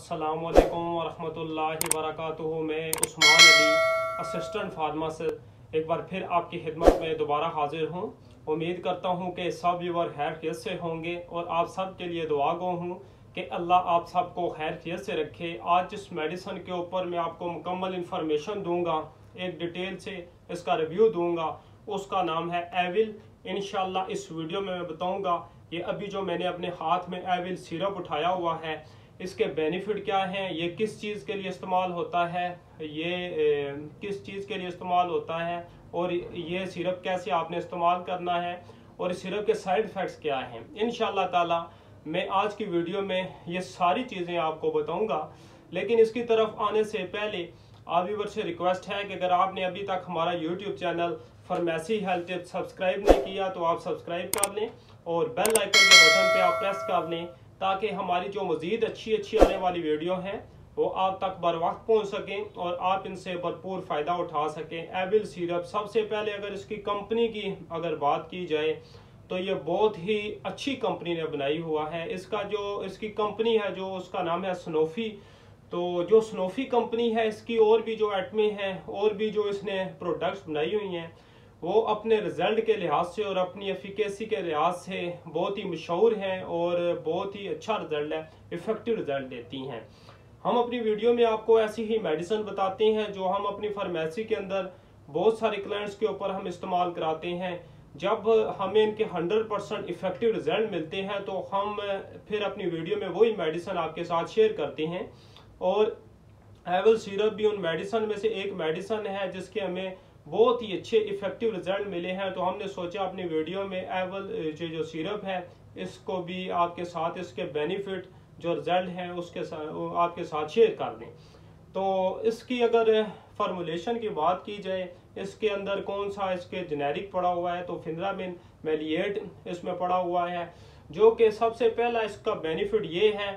अस्सलामुअलैकुम वरहमतुल्लाहि वबरकातुहू। मैं उस्मान अली, असिस्टेंट फार्मासिस्ट, एक बार फिर आपकी खिदमत में दोबारा हाजिर हूँ। उम्मीद करता हूँ कि सब व्यूअर खैरियत से होंगे और आप सब के लिए दुआ गो हूँ कि अल्लाह आप सबको खैरियत से रखे। आज जिस मेडिसिन के ऊपर मैं आपको मुकम्मल इंफॉर्मेशन दूंगा, एक डिटेल से इसका रिव्यू दूंगा, उसका नाम है एविल। इंशाल्लाह इस वीडियो में मैं बताऊंगा ये अभी जो मैंने अपने हाथ में एविल सिरप उठाया हुआ है, इसके बेनिफिट क्या हैं, ये किस चीज़ के लिए इस्तेमाल होता है, ये किस चीज़ के लिए इस्तेमाल होता है और ये सिरप कैसे आपने इस्तेमाल करना है और इस सिरप के साइड इफ़ेक्ट्स क्या हैं। इंशाल्लाह ताला मैं आज की वीडियो में ये सारी चीज़ें आपको बताऊंगा। लेकिन इसकी तरफ आने से पहले आप व्यूअर से रिक्वेस्ट है कि अगर आपने अभी तक हमारा YouTube channel pharmacy health tips subscribe नहीं किया तो आप सब्सक्राइब कर लें और बेल आइकन के बटन पे आप प्रेस कर लें ताकि हमारी जो मज़ीद अच्छी आने वाली वीडियो हैं वो आप तक बर वक्त पहुँच सकें और आप इनसे भरपूर फ़ायदा उठा सकें। एविल सिरप, सबसे पहले अगर इसकी कंपनी की अगर बात की जाए तो ये बहुत ही अच्छी कंपनी ने बनाई हुआ है। इसकी कंपनी है जो उसका नाम है सनोफी। तो जो सनोफी कंपनी है, इसकी और भी जो एटमी है और भी जो इसने प्रोडक्ट्स बनाई हुई हैं वो अपने रिजल्ट के लिहाज से और अपनी एफिकेसी के लिहाज से बहुत ही मशहूर हैं और बहुत ही अच्छा रिजल्ट है, इफेक्टिव रिजल्ट देती हैं। हम अपनी वीडियो में आपको ऐसी ही मेडिसिन बताते हैं जो हम अपनी फार्मेसी के अंदर बहुत सारे क्लाइंट्स के ऊपर हम इस्तेमाल कराते हैं। जब हमें इनके 100% इफेक्टिव रिजल्ट मिलते हैं तो हम फिर अपनी वीडियो में वही मेडिसिन आपके साथ शेयर करते हैं। और एविल सिरप भी उन मेडिसिन में से एक मेडिसिन है जिसके हमें बहुत ही अच्छे इफेक्टिव रिजल्ट मिले हैं। तो हमने सोचा अपनी वीडियो में एविल जो सिरप है इसको भी आपके साथ, इसके बेनिफिट जो रिजल्ट हैं उसके साथ आपके साथ शेयर कर दें। तो इसकी अगर फार्मूलेशन की बात की जाए, इसके अंदर कौन सा इसके जेनेरिक पड़ा हुआ है तो फिनरामिन मेलिएट इसमें पड़ा हुआ है, जो कि सबसे पहला इसका बेनिफिट ये है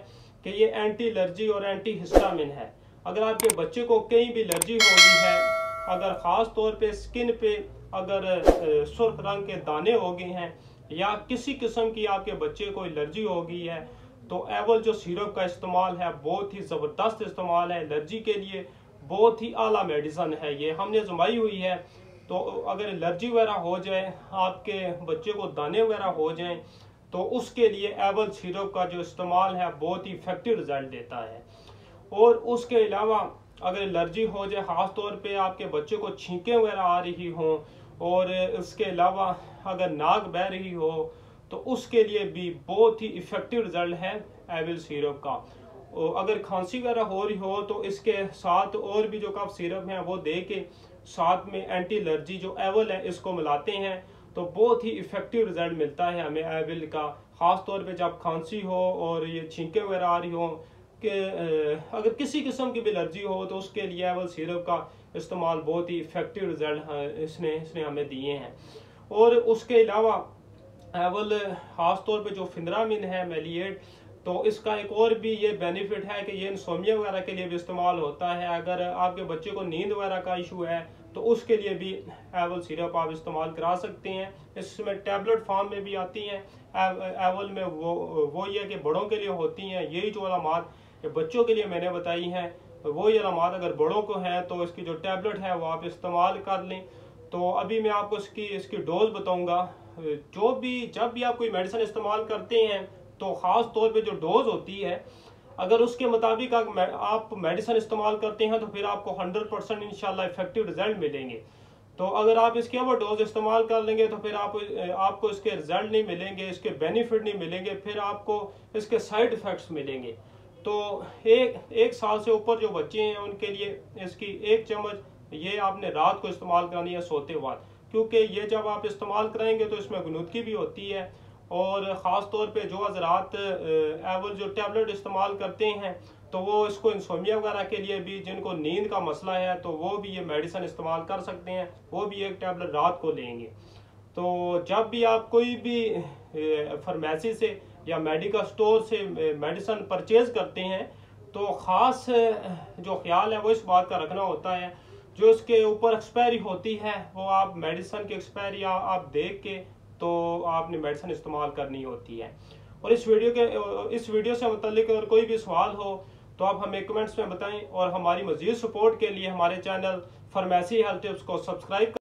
कि ये एंटी एलर्जी और एंटी हिस्टामिन है। अगर आपके बच्चे को कहीं भी एलर्जी होगी है, अगर ख़ास तौर पे स्किन पे अगर सुर्ख रंग के दाने हो गए हैं या किसी किस्म की आपके बच्चे को एलर्जी हो गई है तो एविल जो सिरप का इस्तेमाल है बहुत ही ज़बरदस्त इस्तेमाल है। एलर्जी के लिए बहुत ही आला मेडिसन है, ये हमने जमाई हुई है। तो अगर एलर्जी वगैरह हो जाए, आपके बच्चे को दाने वगैरह हो जाएं तो उसके लिए एविल सिरप का जो इस्तेमाल है बहुत ही इफेक्टिव रिजल्ट देता है। और उसके अलावा अगर एलर्जी हो जाए, ख़ास तौर पे आपके बच्चे को छींकें वगैरह आ रही हों और इसके अलावा अगर नाक बह रही हो तो उसके लिए भी बहुत ही इफेक्टिव रिजल्ट है एविल सिरप का। और अगर खांसी वगैरह हो रही हो तो इसके साथ और भी जो कफ सिरप हैं वो दे के साथ में एंटी एलर्जी जो एविल है इसको मिलाते हैं तो बहुत ही इफेक्टिव रिजल्ट मिलता है हमें एविल का। ख़ास तौर पे जब खांसी हो और ये छींकें वगैरह आ रही हो कि अगर किसी किस्म की भी एलर्जी हो तो उसके लिए एविल सिरप का इस्तेमाल बहुत ही इफेक्टिव रिजल्ट इसने हमें दिए हैं। और उसके अलावा एविल ख़ास तौर पे जो फिनरामिन है मेलिएट, तो इसका एक और भी ये बेनिफिट है कि ये इंसोमिया वगैरह के लिए भी इस्तेमाल होता है। अगर आपके बच्चे को नींद वगैरह का इशू है तो उसके लिए भी एविल सिरप आप इस्तेमाल करा सकते हैं। इसमें टैबलेट फॉर्म में भी आती हैं। एविल में वो ये कि बड़ों के लिए होती हैं। यही जो अलामात बच्चों के लिए मैंने बताई हैं वो ये अलामात अगर बड़ों को हैं तो इसकी जो टैबलेट है वो आप इस्तेमाल कर लें। तो अभी मैं आपको इसकी डोज बताऊंगा। जब भी आप कोई मेडिसिन इस्तेमाल करते हैं तो ख़ास तौर पे जो डोज होती है, अगर उसके मुताबिक आप मेडिसिन इस्तेमाल करते हैं तो फिर आपको 100% इंशाल्लाह इफेक्टिव रिजल्ट मिलेंगे। तो अगर आप इसके ओवर डोज इस्तेमाल कर लेंगे तो फिर आपको इसके रिजल्ट नहीं मिलेंगे, इसके बेनिफिट नहीं मिलेंगे, फिर आपको इसके साइड इफ़ेक्ट्स मिलेंगे। तो एक साल से ऊपर जो बच्चे हैं उनके लिए इसकी 1 चम्मच ये आपने रात को इस्तेमाल करनी है सोते वक्त, क्योंकि ये जब आप इस्तेमाल करेंगे तो इसमें गुनूदगी भी होती है। और ख़ास तौर पे जो हज़रात एविल जो टैबलेट इस्तेमाल करते हैं तो वो इसको इंसोमिया वगैरह के लिए भी, जिनको नींद का मसला है तो वो भी ये मेडिसिन इस्तेमाल कर सकते हैं, वो भी 1 टैबलेट रात को लेंगे। तो जब भी आप कोई भी फार्मेसी से या मेडिकल स्टोर से मेडिसिन परचेज करते हैं तो ख़ास जो ख्याल है वो इस बात का रखना होता है जो इसके ऊपर एक्सपायरी होती है वो आप मेडिसिन की एक्सपायरी आप देख के तो आपने मेडिसिन इस्तेमाल करनी होती है। और इस वीडियो से मुतालिक अगर कोई भी सवाल हो तो आप हमें कमेंट्स में बताएं और हमारी मज़ीद सपोर्ट के लिए हमारे चैनल फार्मेसी हेल्थ टिप्स को सब्सक्राइब